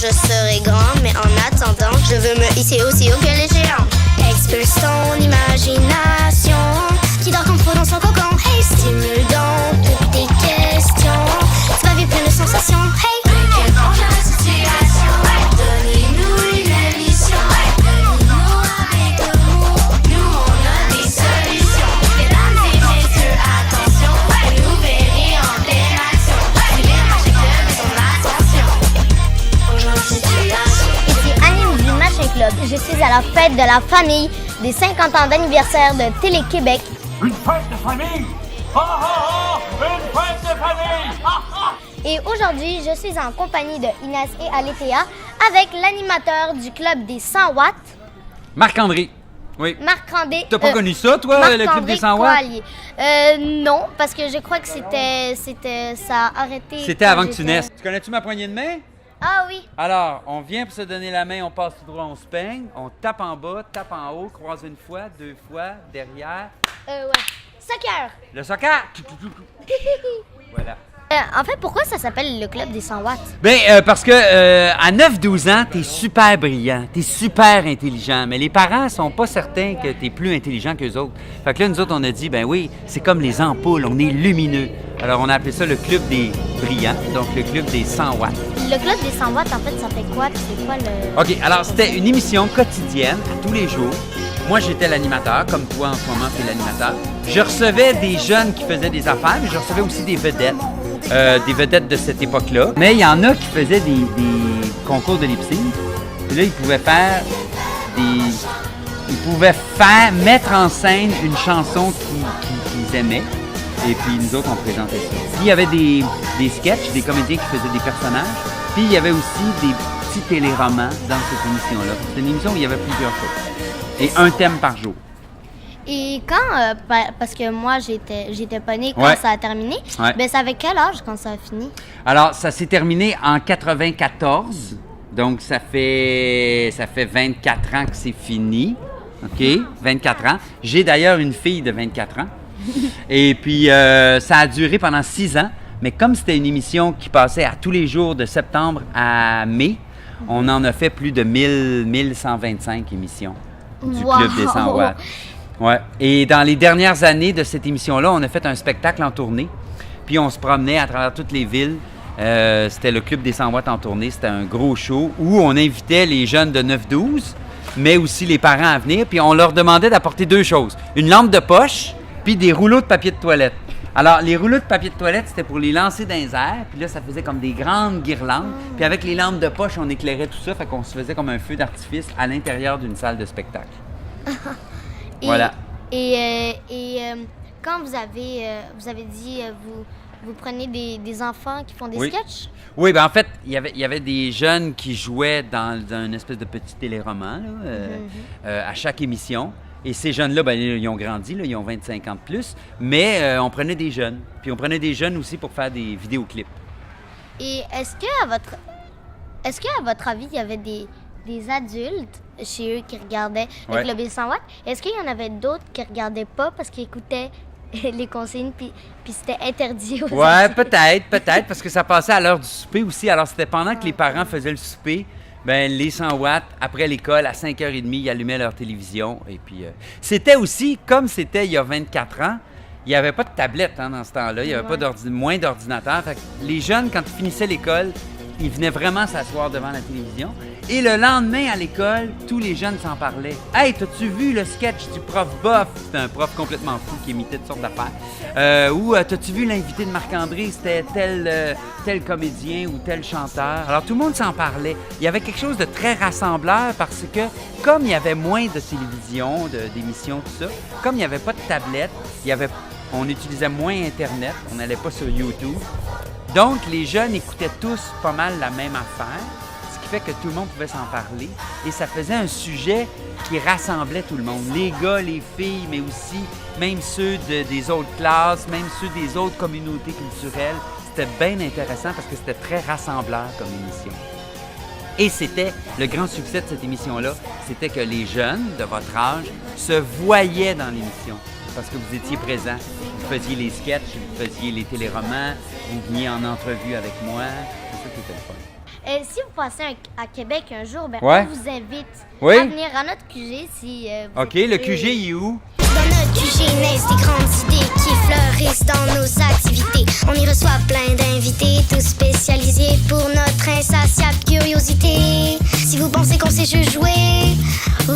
je serai grand, mais en attendant, je veux me hisser aussi haut que les géants. Expulse ton imagination, qui dort comme trop dans son cocon. Hey, stimule donc toutes tes questions, tu vas vivre plein de sensations. Hey, inquiétons la situation, donnez-nous une émission. Donnez-nous avec amour, nous on a des solutions. Mesdames et messieurs, attention, vous nous verrez en pleine action. Suivez Machin Club et son ascension. Bonjour, situation. Ici Anime du Machin Club. Je suis à la fête de la famille des 50 ans d'anniversaire de Télé-Québec. Une fête de famille! Ha ha ha! Une fête de famille! Ha ha! Et aujourd'hui, je suis en compagnie de Inès et Aletheia avec l'animateur du club des 100 watts, Marc-André. Oui. Marc-André. T'as pas connu ça, toi, le club des 100 watts? Non, parce que je crois que ça a arrêté. C'était quand avant que tu j'étais- naisses. Tu connais-tu ma poignée de main? Ah oui. Alors, on vient pour se donner la main, on passe tout droit, on se peigne, on tape en bas, tape en haut, croise une fois, deux fois, derrière. Ouais. Soccer. Le soccer! Voilà. En fait, pourquoi ça s'appelle le club des 100 watts? Bien, parce que à 9-12 ans, t'es super brillant, t'es super intelligent, mais les parents sont pas certains que t'es plus intelligent qu'eux autres. Fait que là, nous autres, on a dit, ben oui, c'est comme les ampoules, on est lumineux. Alors, on a appelé ça le club des brillants, donc le club des 100 watts. Le club des 100 watts, en fait, ça fait quoi? Puis c'est quoi le... OK, alors c'était une émission quotidienne, à tous les jours. Moi, j'étais l'animateur, comme toi en ce moment, tu es l'animateur. Je recevais des jeunes qui faisaient des affaires, mais je recevais aussi des vedettes de cette époque-là. Mais il y en a qui faisaient des concours de lip-sync. Puis là, ils pouvaient mettre en scène une chanson qu'ils aimaient. Et puis nous autres, on présentait ça. Puis il y avait des sketchs, des comédiens qui faisaient des personnages. Puis il y avait aussi des petits téléromans dans cette émission-là. C'était une émission où il y avait plusieurs choses. Et un thème par jour. Et quand, parce que moi, j'étais pas née quand Ouais. ça a terminé, Ouais. ben ça avait quel âge quand ça a fini? Alors, ça s'est terminé en 94. Donc, ça fait 24 ans que c'est fini. OK? 24 ans. J'ai d'ailleurs une fille de 24 ans. Et puis, ça a duré pendant 6 ans. Mais comme c'était une émission qui passait à tous les jours de septembre à mai, on en a fait plus de 1125 émissions du Wow! Club des 100 watts. Ouais. Et dans les dernières années de cette émission-là, on a fait un spectacle en tournée. Puis on se promenait à travers toutes les villes. C'était le Club des 100 watts en tournée. C'était un gros show où on invitait les jeunes de 9-12, mais aussi les parents à venir. Puis on leur demandait d'apporter deux choses. Une lampe de poche, puis des rouleaux de papier de toilette. Alors, les rouleaux de papier de toilette, c'était pour les lancer dans les airs. Puis là, ça faisait comme des grandes guirlandes. Puis avec les lampes de poche, on éclairait tout ça. Fait qu'on se faisait comme un feu d'artifice à l'intérieur d'une salle de spectacle. Et, Voilà. Quand vous avez dit, vous prenez des enfants qui font des Oui. sketchs? Oui, ben en fait, il y avait des jeunes qui jouaient dans une espèce de petit téléroman là, à chaque émission. Et ces jeunes-là, ben, ils ont grandi, là, ils ont 25 ans de plus. Mais on prenait des jeunes. Puis on prenait des jeunes aussi pour faire des vidéoclips. Et est-ce qu'à votre avis, il y avait des adultes chez eux qui regardaient le Ouais. Club des 100 watts? Est-ce qu'il y en avait d'autres qui regardaient pas parce qu'ils écoutaient les consignes puis c'était interdit aux Ouais, adultes? peut-être, parce que ça passait à l'heure du souper aussi. Alors, c'était pendant que les parents faisaient le souper, ben les 100 watts, après l'école, à 5h30, ils allumaient leur télévision. Et puis, c'était aussi, comme c'était il y a 24 ans, il n'y avait pas de tablette dans ce temps-là. Il n'y avait pas moins d'ordinateur. Fait que les jeunes, quand ils finissaient l'école, ils venaient vraiment s'asseoir devant la télévision. Et le lendemain, à l'école, tous les jeunes s'en parlaient. « Hey, t'as-tu vu le sketch du prof Boff? » C'était un prof complètement fou qui imitait toutes sortes d'affaires. Ou « T'as-tu vu l'invité de Marc-André? C'était tel comédien ou tel chanteur. » Alors, tout le monde s'en parlait. Il y avait quelque chose de très rassembleur parce que, comme il y avait moins de télévision, d'émissions, tout ça, comme il n'y avait pas de tablette, on utilisait moins Internet, on n'allait pas sur YouTube. Donc, les jeunes écoutaient tous pas mal la même affaire, ce qui fait que tout le monde pouvait s'en parler. Et ça faisait un sujet qui rassemblait tout le monde. Les gars, les filles, mais aussi même ceux des autres classes, même ceux des autres communautés culturelles. C'était bien intéressant parce que c'était très rassembleur comme émission. Et c'était le grand succès de cette émission-là, c'était que les jeunes de votre âge se voyaient dans l'émission. Parce que vous étiez présents. Vous faisiez les sketchs, vous faisiez les téléromans, vous veniez en entrevue avec moi. C'est ça qui était le fun. Si vous passez à Québec un jour, ben, Ouais. on vous invite Oui. à venir à notre QG si vous OK, êtes le curieux. QG, il est où? Dans notre QG naissent des grandes idées qui fleurissent dans nos activités. On y reçoit plein d'invités, tous spécialisés pour notre insatiable curiosité. Si vous pensez qu'on sait juste jouer, vous